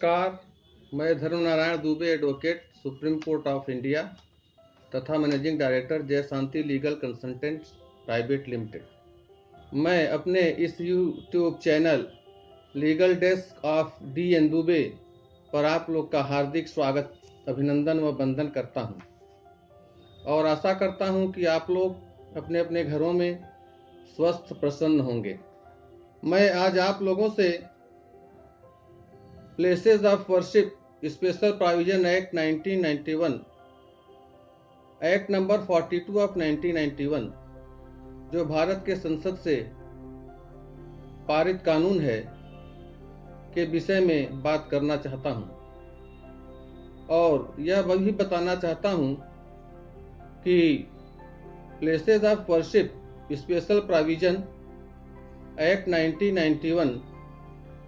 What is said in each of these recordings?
नमस्कार, मैं Dharmnarayan Dubey advocate supreme court of India तथा मैनेजिंग डायरेक्टर जय शांति लीगल कंसल्टेंट्स प्राइवेट लिमिटेड। मैं अपने इस YouTube channel legal desk of DN. Dubey पर आप लोग का हार्दिक स्वागत, अभिनंदन व वंदन करता हूं और आशा करता हूं कि आप लोग अपने अपने घरों में स्वस्थ प्रसन्न होंगे। मैं आज आप लोगों से places of worship special provision act 1991 act number 42 of 1991 जो भारत के संसद से पारित कानून है के विषय में बात करना चाहता हूं और यह भी बताना चाहता हूं कि places of worship special provision act 1991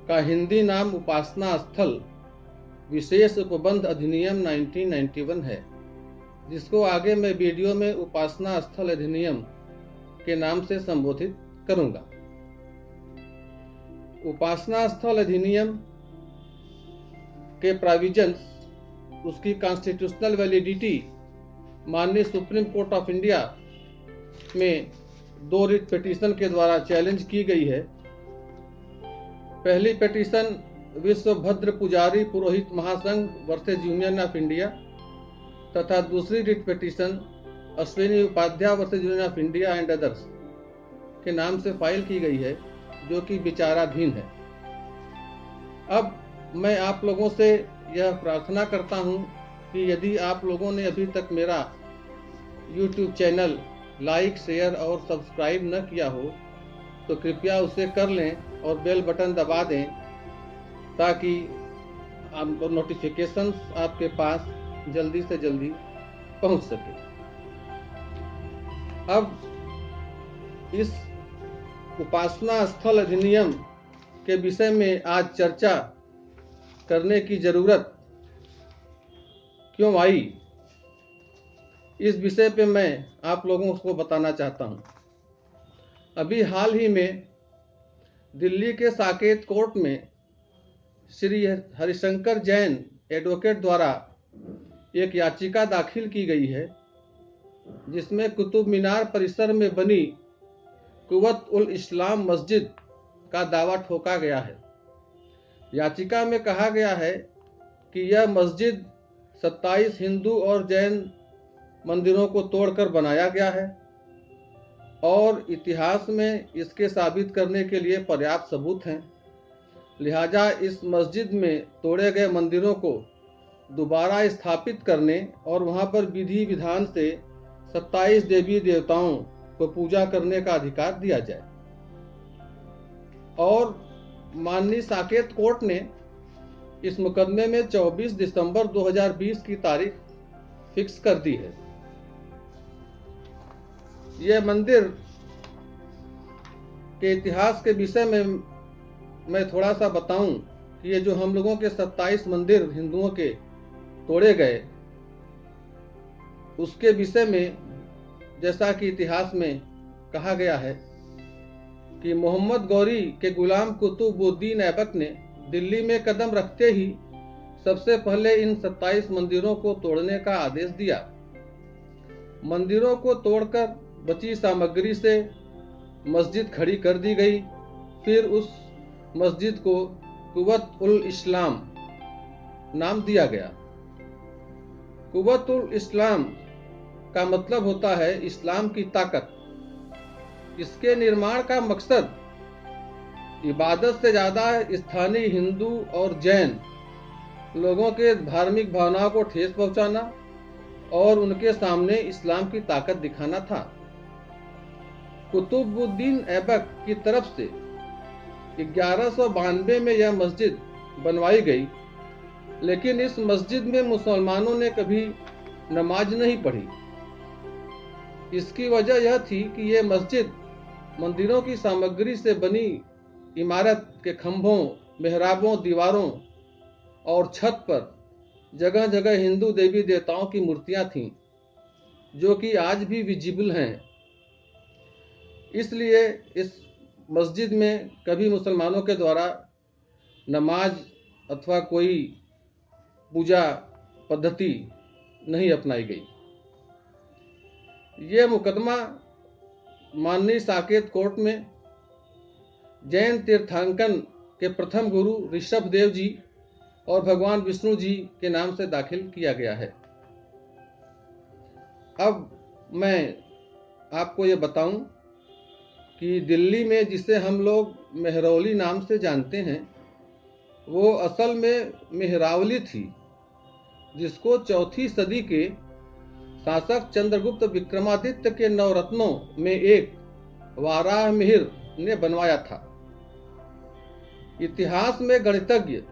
का हिंदी नाम उपासना स्थल विशेष उपबंध अधिनियम 1991 है, जिसको आगे मैं वीडियो में उपासना स्थल अधिनियम के नाम से संबोधित करूंगा। उपासना स्थल अधिनियम के प्रोविजंस, उसकी कॉन्स्टिट्यूशनल वैलिडिटी माननीय सुप्रीम कोर्ट ऑफ इंडिया में 2 रिट पिटीशन के द्वारा चैलेंज की गई है। पहली पिटीशन विश्वभद्र पुजारी पुरोहित महासंघ वर्सेज यूनियन ऑफ इंडिया तथा दूसरी writ petition Ashwini Upadhyay versus Union of India and others के नाम से फाइल की गई है, जो कि विचाराधीन है। अब मैं आप लोगों से यह प्रार्थना करता हूं कि यदि आप लोगों ने अभी तक मेरा YouTube चैनल लाइक, शेयर और सब्सक्राइब न किया हो तो कृपया उसे कर लें और बेल बटन दबा दें ताकि नोटिफिकेशंस आपके पास जल्दी से जल्दी पहुंच सके। अब इस उपासना स्थल अधिनियम के विषय में आज चर्चा करने की जरूरत क्यों आई, इस विषय पे मैं आप लोगों को बताना चाहता हूं। अभी हाल ही में दिल्ली के साकेत कोर्ट में श्री हरिशंकर जैन एडवोकेट द्वारा एक याचिका दाखिल की गई है, जिसमें कुतुब मीनार परिसर में बनी कुव्वत उल इस्लाम मस्जिद का दावा ठोका गया है। याचिका में कहा गया है कि यह मस्जिद 27 हिंदू और जैन मंदिरों को तोड़कर बनाया गया है और इतिहास में इसके साबित करने के लिए पर्याप्त सबूत हैं। लिहाजा इस मस्जिद में तोड़े गए मंदिरों को दोबारा स्थापित करने और वहां पर विधि विधान से 27 देवी देवताओं को पूजा करने का अधिकार दिया जाए। और माननीय साकेत कोर्ट ने इस मुकदमे में 24 दिसंबर 2020 की तारीख फिक्स कर दी है। यह मंदिर के इतिहास के विषय में मैं थोड़ा सा बताऊं कि ये जो हम लोगों के 27 मंदिर हिंदुओं के तोड़े गए, उसके विषय में जैसा कि इतिहास में कहा गया है कि मोहम्मद गौरी के गुलाम कुतुबुद्दीन ऐबक ने दिल्ली में कदम रखते ही सबसे पहले इन 27 मंदिरों को तोड़ने का आदेश दिया। मंदिरों को तोड़कर बची सामग्री से मस्जिद खड़ी कर दी गई। फिर उस मस्जिद को कुव्वत उल इस्लाम नाम दिया गया। कुव्वत उल इस्लाम का मतलब होता है इस्लाम की ताकत। इसके निर्माण का मकसद इबादत से ज्यादा स्थानीय हिंदू और जैन लोगों के धार्मिक भावनाओं को ठेस पहुंचाना और उनके सामने इस्लाम की ताकत दिखाना था। कुतुबुद्दीन ऐबक की तरफ से 1192 में यह मस्जिद बनवाई गई, लेकिन इस मस्जिद में मुसलमानों ने कभी नमाज नहीं पढ़ी। इसकी वजह यह थी कि यह मस्जिद मंदिरों की सामग्री से बनी इमारत के खंभों, मेहराबों, दीवारों और छत पर जगह जगह हिंदू देवी देवताओं की मूर्तियां थीं, जो कि आज भी विजिबल हैं। इसलिए इस मस्जिद में कभी मुसलमानों के द्वारा नमाज अथवा कोई पूजा पद्धति नहीं अपनाई गई। यह मुकदमा माननीय साकेत कोर्ट में जैन तीर्थांकन के प्रथम गुरु ऋषभ देव जी और भगवान विष्णु जी के नाम से दाखिल किया गया है। अब मैं आपको ये बताऊं कि दिल्ली में जिसे हम लोग मेहरौली नाम से जानते हैं, वो असल में मेहरावली थी, जिसको चौथी सदी के शासक चंद्रगुप्त विक्रमादित्य के नवरत्नों में एक वाराहमिहिर ने बनवाया था। इतिहास में गणितज्ञ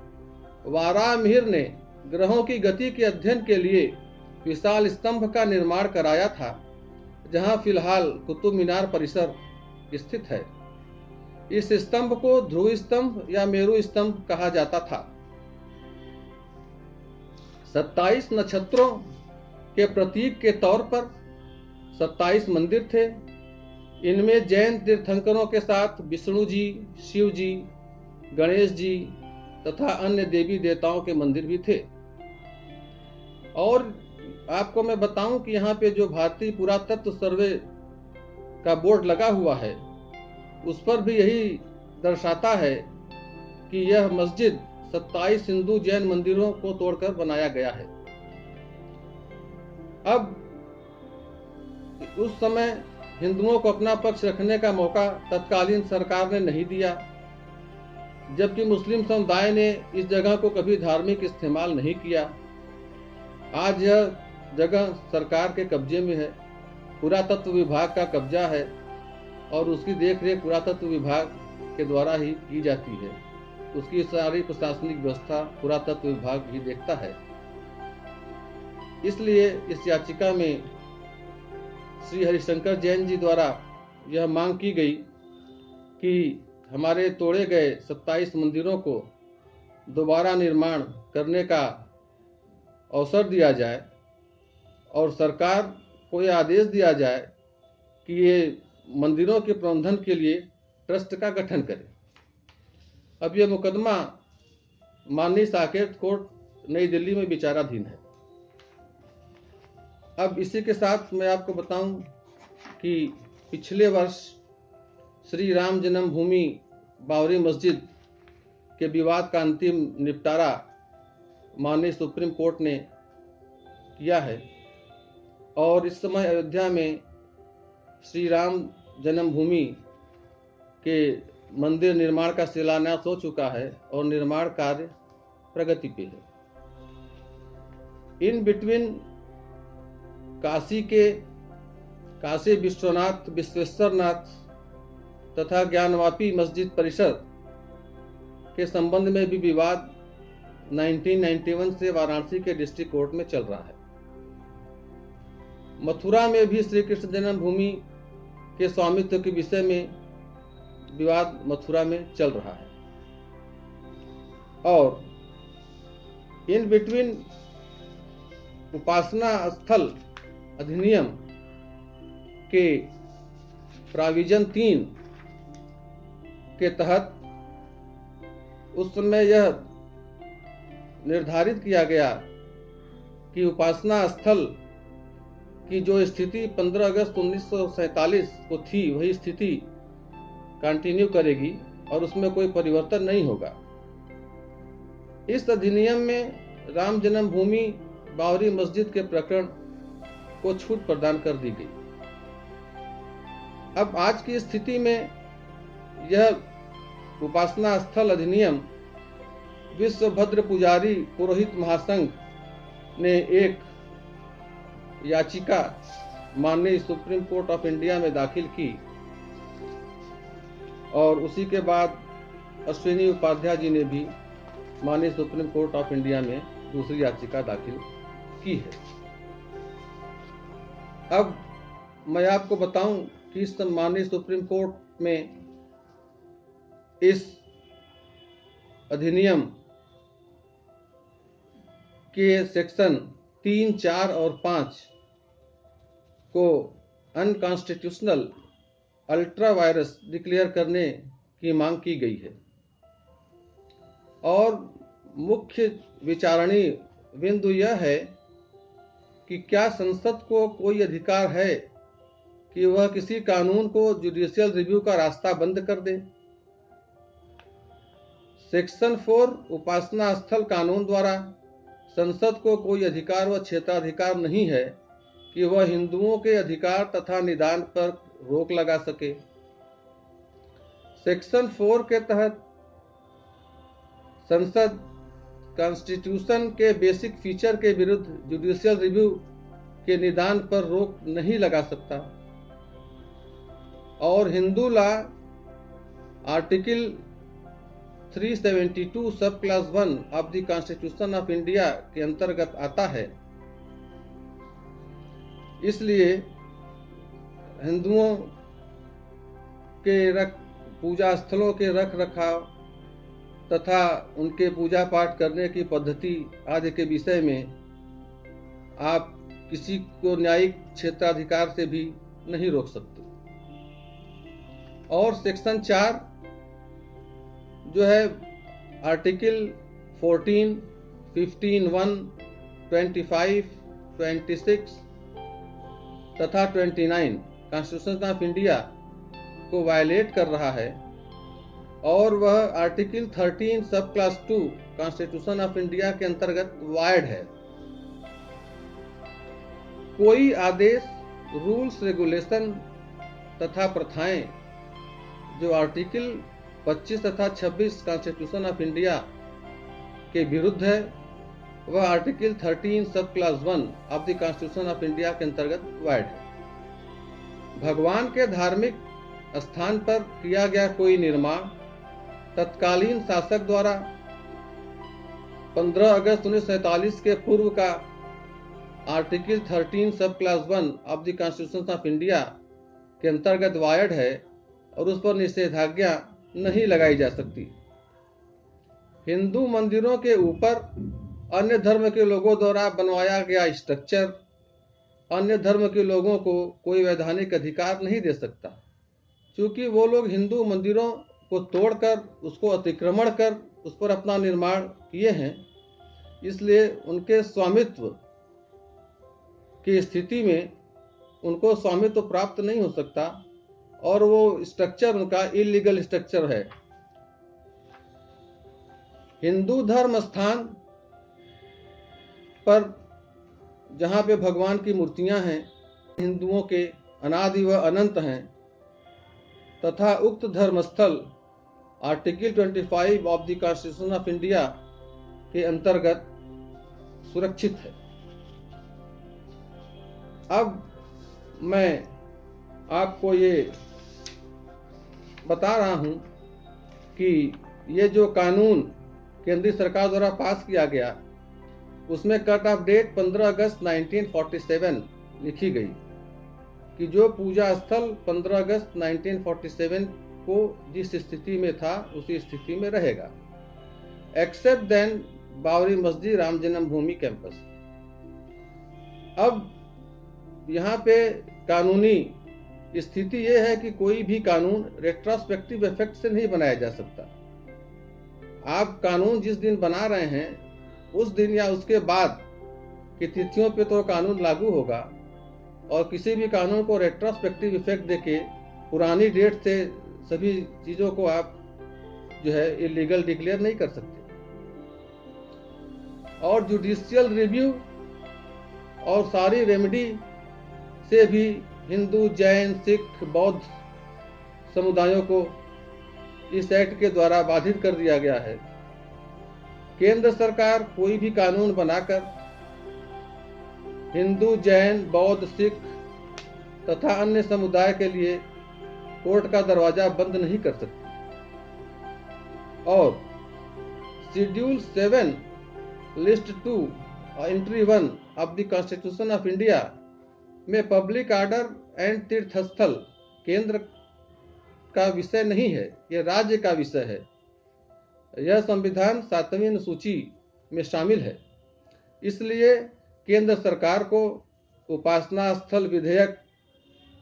वाराहमिहिर ने ग्रहों की गति के अध्ययन के लिए विशाल स्तंभ का निर्माण कराया था, जहां फिलहाल कुतुब मीनार परिसर स्थित है। इस स्तंभ को ध्रुव स्तंभ या मेरु स्तंभ कहा जाता था। 27 नक्षत्रों के प्रतीक के तौर पर 27 मंदिर थे। इनमें जैन तीर्थंकरों के साथ विष्णु जी, शिव जी, गणेश जी तथा अन्य देवी देवताओं के मंदिर भी थे। और आपको मैं बताऊं कि यहाँ पे जो भारतीय पुरातत्व सर्वे का बोर्ड लगा हुआ है, उस पर भी यही दर्शाता है कि यह मस्जिद 27 हिंदू जैन मंदिरों को तोड़कर बनाया गया है। अब उस समय हिंदुओं को अपना पक्ष रखने का मौका तत्कालीन सरकार ने नहीं दिया, जबकि मुस्लिम समुदाय ने इस जगह को कभी धार्मिक इस्तेमाल नहीं किया। आज यह जगह सरकार के कब्जे में है, पुरातत्व विभाग का कब्जा है और उसकी देखरेख पुरातत्व विभाग के द्वारा ही की जाती है। उसकी सारी प्रशासनिक व्यवस्था पुरातत्व विभाग ही देखता है। इसलिए इस याचिका में श्री हरिशंकर जैन जी द्वारा यह मांग की गई कि हमारे तोड़े गए 27 मंदिरों को दोबारा निर्माण करने का अवसर दिया जाए और सरकार को यह आदेश दिया जाए कि ये मंदिरों के प्रबंधन के लिए ट्रस्ट का गठन करे। अब यह मुकदमा माननीय साकेत कोर्ट नई दिल्ली में विचाराधीन है। अब इसी के साथ मैं आपको बताऊं कि पिछले वर्ष श्री राम जन्मभूमि बाबरी मस्जिद के विवाद का अंतिम निपटारा माननीय सुप्रीम कोर्ट ने किया है और इस समय अयोध्या में श्री राम जन्मभूमि के मंदिर निर्माण का शिलान्यास हो चुका है और निर्माण कार्य प्रगति पे है। इन बिटवीन काशी विश्वनाथ विश्वेश्वरनाथ तथा ज्ञानवापी मस्जिद परिसर के संबंध में भी विवाद 1991 से वाराणसी के डिस्ट्रिक्ट कोर्ट में चल रहा है। मथुरा में भी श्री कृष्ण जन्मभूमि के स्वामित्व के विषय में विवाद मथुरा में चल रहा है और इन बिटवीन उपासना स्थल अधिनियम के प्रोविजन 3 के तहत उस समय यह निर्धारित किया गया कि उपासना स्थल की जो स्थिति 15 अगस्त 1947 को थी, वही स्थिति कंटिन्यू करेगी और उसमें कोई परिवर्तन नहीं होगा। इस अधिनियम में राम जन्मभूमि बाबरी मस्जिद के प्रकरण को छूट प्रदान कर दी गई। अब आज की स्थिति में यह उपासना स्थल अधिनियम विश्व भद्र पुजारी पुरोहित महासंघ ने एक याचिका माननीय सुप्रीम कोर्ट ऑफ इंडिया में दाखिल की और उसी के बाद अश्विनी उपाध्याय जी ने भी माननीय सुप्रीम कोर्ट ऑफ इंडिया में दूसरी याचिका दाखिल की है। अब मैं आपको बताऊं कि इस माननीय सुप्रीम कोर्ट में इस अधिनियम के सेक्शन 3, 4 और 5 को अनकॉन्स्टिट्यूशनल अल्ट्रा वायरस डिक्लेयर करने की मांग की गई है और मुख्य विचारणीय बिंदु यह है कि क्या संसद को कोई अधिकार है कि वह किसी कानून को जुडिशियल रिव्यू का रास्ता बंद कर दे। सेक्शन 4 उपासना स्थल कानून द्वारा संसद को कोई अधिकार व क्षेत्राधिकार नहीं है कि वह हिंदुओं के अधिकार तथा निदान पर रोक लगा सके। सेक्शन 4 के तहत संसद कॉन्स्टिट्यूशन के बेसिक फीचर के विरुद्ध जुडिशियल रिव्यू के निदान पर रोक नहीं लगा सकता और हिंदू लॉ आर्टिकल 372 सब class 1 of the constitution of India के अंतर्गत आता है। इसलिए हिंदुओं के पूजा स्थलों के रख रखाव तथा उनके पूजा पाठ करने की पद्धति आदि के विषय में आप किसी को न्यायिक क्षेत्राधिकार से भी नहीं रोक सकते। और सेक्शन 4 जो है आर्टिकल 14, 15, 1, 25, 26 तथा 29 कॉन्स्टिट्यूशन ऑफ इंडिया को वायलेट कर रहा है और वह आर्टिकल 13 सब क्लास 2 कॉन्स्टिट्यूशन ऑफ इंडिया के अंतर्गत वायड है। कोई आदेश, रूल्स, रेगुलेशन तथा प्रथाएं जो आर्टिकल 25 तथा 26 कॉन्स्टिट्यूशन ऑफ इंडिया के विरुद्ध है वह आर्टिकल 13 सब class 1 of the constitution of India के अंतर्गत वायड है। भगवान के धार्मिक स्थान पर किया गया कोई निर्माण तत्कालीन शासक द्वारा 15 अगस्त 1947 के पूर्व का आर्टिकल 13 सब class 1 of the constitution of India के अंतर्गत वायड है और उस पर निषेधाज्ञा नहीं लगाई जा सकती। हिंदू मंदिरों के ऊपर अन्य धर्म के लोगों द्वारा बनवाया गया स्ट्रक्चर अन्य धर्म के लोगों को कोई वैधानिक अधिकार नहीं दे सकता, क्योंकि वो लोग हिंदू मंदिरों को तोड़कर उसको अतिक्रमण कर उस पर अपना निर्माण किए हैं। इसलिए उनके स्वामित्व की स्थिति में उनको स्वामित्व प्राप्त नहीं हो सकता और वो स्ट्रक्चर उनका इलीगल स्ट्रक्चर है। हिंदू धर्म स्थान पर जहाँ पे भगवान की मूर्तियां हैं हिंदुओं के अनादि व अनंत हैं तथा उक्त धर्मस्थल article 25 of the constitution of India के अंतर्गत सुरक्षित है। अब मैं आपको ये बता रहा हूं कि ये जो कानून केंद्रीय सरकार द्वारा पास किया गया उसमें कट ऑफ डेट 15 अगस्त 1947 लिखी गई कि जो पूजा स्थल 15 अगस्त 1947 को जिस स्थिति में था उसी स्थिति में रहेगा, एक्सेप्ट देन बाबरी मस्जिद राम जन्मभूमि कैंपस। अब यहाँ पे कानूनी स्थिति यह है कि कोई भी कानून रेट्रोस्पेक्टिव इफेक्ट से नहीं बनाया जा सकता। आप कानून जिस दिन बना रहे हैं उस दिन या उसके बाद की तिथियों पे तो कानून लागू होगा और किसी भी कानून को रेट्रोस्पेक्टिव इफेक्ट देके पुरानी डेट से सभी चीजों को आप जो है इलीगल डिक्लेयर नहीं कर सकते। और जुडिशियल रिव्यू और सारी रेमेडी से भी हिंदू, जैन, सिख, बौद्ध समुदायों को इस एक्ट के द्वारा बाधित कर दिया गया है। केंद्र सरकार कोई भी कानून बनाकर हिंदू, जैन, बौद्ध, सिख तथा अन्य समुदाय के लिए कोर्ट का दरवाजा बंद नहीं कर सकती। और schedule 7 list 2 entry 1 of the constitution of India में पब्लिक ऑर्डर एंड तीर्थस्थल केंद्र का विषय नहीं है, यह राज्य का विषय है। यह संविधान 7वीं अनुसूची में शामिल है। इसलिए केंद्र सरकार को उपासना स्थल विधेयक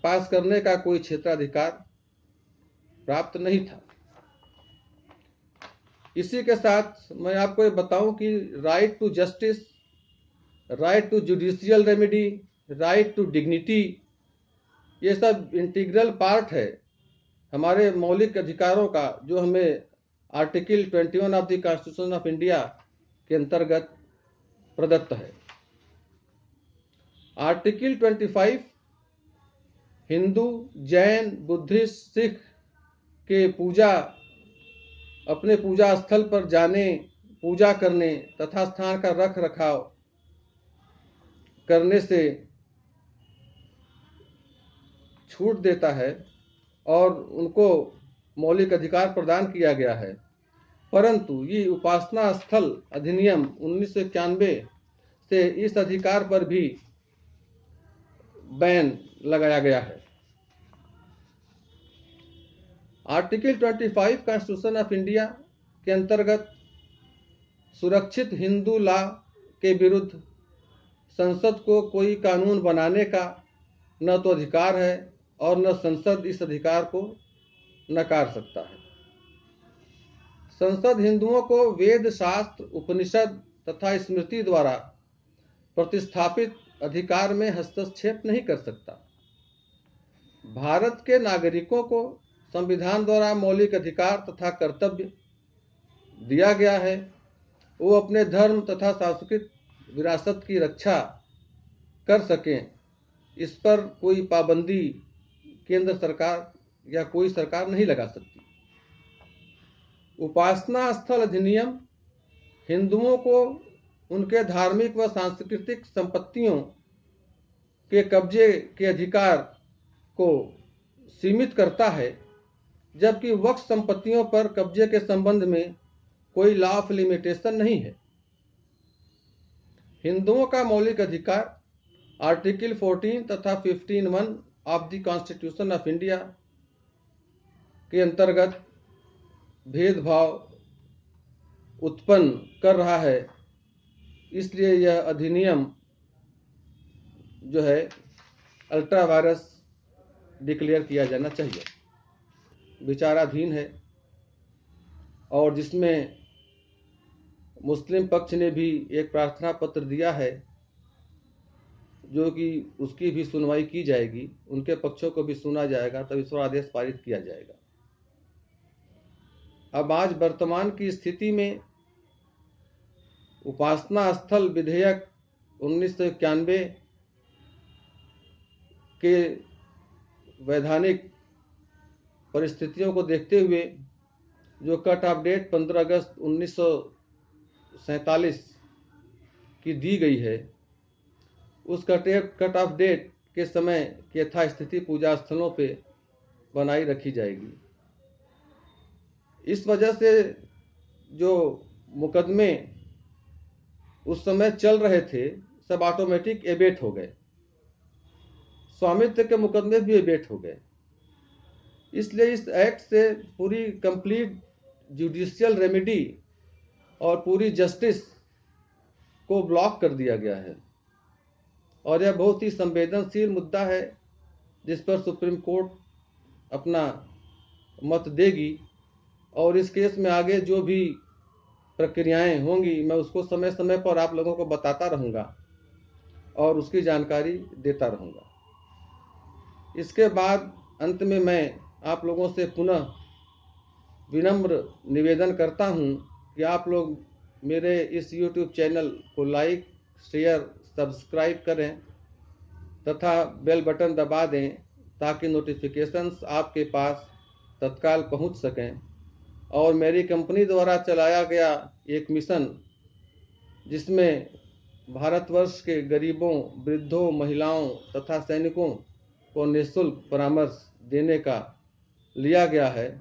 पास करने का कोई क्षेत्राधिकार प्राप्त नहीं था। इसी के साथ मैं आपको ये बताऊं कि right to justice, right to judicial remedy, right to dignity, ये सब इंटीग्रल पार्ट है हमारे मौलिक अधिकारों का, जो हमें article 21 of the constitution of India के अंतर्गत प्रदत्त है। आर्टिकल 25 हिंदू, जैन, बुद्धिस्ट, सिख के अपने पूजा स्थल पर जाने, पूजा करने तथा स्थान का रख रखाव करने से छूट देता है और उनको मौलिक अधिकार प्रदान किया गया है। परंतु ये उपासना स्थल अधिनियम 1991 से इस अधिकार पर भी बैन लगाया गया है। आर्टिकल 25 कॉन्स्टिट्यूशन ऑफ इंडिया के अंतर्गत सुरक्षित हिंदू लॉ के विरुद्ध संसद को कोई कानून बनाने का न तो अधिकार है और न संसद इस अधिकार को नकार सकता है। संसद हिंदुओं को वेद, शास्त्र, उपनिषद तथा स्मृति द्वारा प्रतिस्थापित अधिकार में हस्तक्षेप नहीं कर सकता। भारत के नागरिकों को संविधान द्वारा मौलिक अधिकार तथा कर्तव्य दिया गया है। वो अपने धर्म तथा सांस्कृतिक विरासत की रक्षा कर सकें, इस पर कोई पाबंदी केंद्र सरकार या कोई सरकार नहीं लगा सकती। उपासना स्थल अधिनियम हिंदुओं को उनके धार्मिक व सांस्कृतिक संपत्तियों के कब्जे के अधिकार को सीमित करता है, जबकि वक्फ संपत्तियों पर कब्जे के संबंध में कोई लॉ ऑफ लिमिटेशन नहीं है। हिंदुओं का मौलिक अधिकार आर्टिकल 14 तथा 15(1) of the constitution of India के अंतर्गत भेदभाव उत्पन्न कर रहा है, इसलिए यह अधिनियम जो है अल्ट्रा वायरस डिक्लेयर किया जाना चाहिए। विचाराधीन है और जिसमें मुस्लिम पक्ष ने भी एक प्रार्थना पत्र दिया है, जो कि उसकी भी सुनवाई की जाएगी, उनके पक्षों को भी सुना जाएगा, तब इस पर आदेश पारित किया जाएगा। अब आज वर्तमान की स्थिति में उपासना स्थल विधेयक 1991 के वैधानिक परिस्थितियों को देखते हुए जो कट ऑफ डेट 15 अगस्त 1947 की दी गई है, उस कट ऑफ डेट के समय की यथास्थिति पूजा स्थलों पे बनाई रखी जाएगी। इस वजह से जो मुकदमे उस समय चल रहे थे सब ऑटोमेटिक एबेट हो गए, स्वामित्व के मुकदमे भी एबेट हो गए। इसलिए इस एक्ट से पूरी कंप्लीट जुडिशियल रेमेडी और पूरी जस्टिस को ब्लॉक कर दिया गया है और यह बहुत ही संवेदनशील मुद्दा है, जिस पर सुप्रीम कोर्ट अपना मत देगी और इस केस में आगे जो भी प्रक्रियाएं होंगी मैं उसको समय समय पर आप लोगों को बताता रहूँगा और उसकी जानकारी देता रहूँगा। इसके बाद अंत में मैं आप लोगों से पुनः विनम्र निवेदन करता हूं कि आप लोग मेरे इस YouTube चैनल को लाइक, शेयर, सब्सक्राइब करें तथा बेल बटन दबा दें ताकि नोटिफिकेशंस आपके पास तत्काल पहुंच सकें। और मेरी कंपनी द्वारा चलाया गया एक मिशन, जिसमें भारतवर्ष के गरीबों, वृद्धों, महिलाओं तथा सैनिकों को निःशुल्क परामर्श देने का लिया गया है,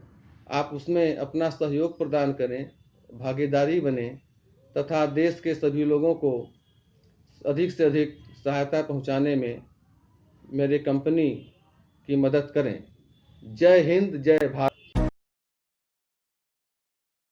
आप उसमें अपना सहयोग प्रदान करें, भागीदारी बने तथा देश के सभी लोगों को अधिक से अधिक सहायता पहुंचाने में मेरी कंपनी की मदद करें। जय हिंद, जय भारत।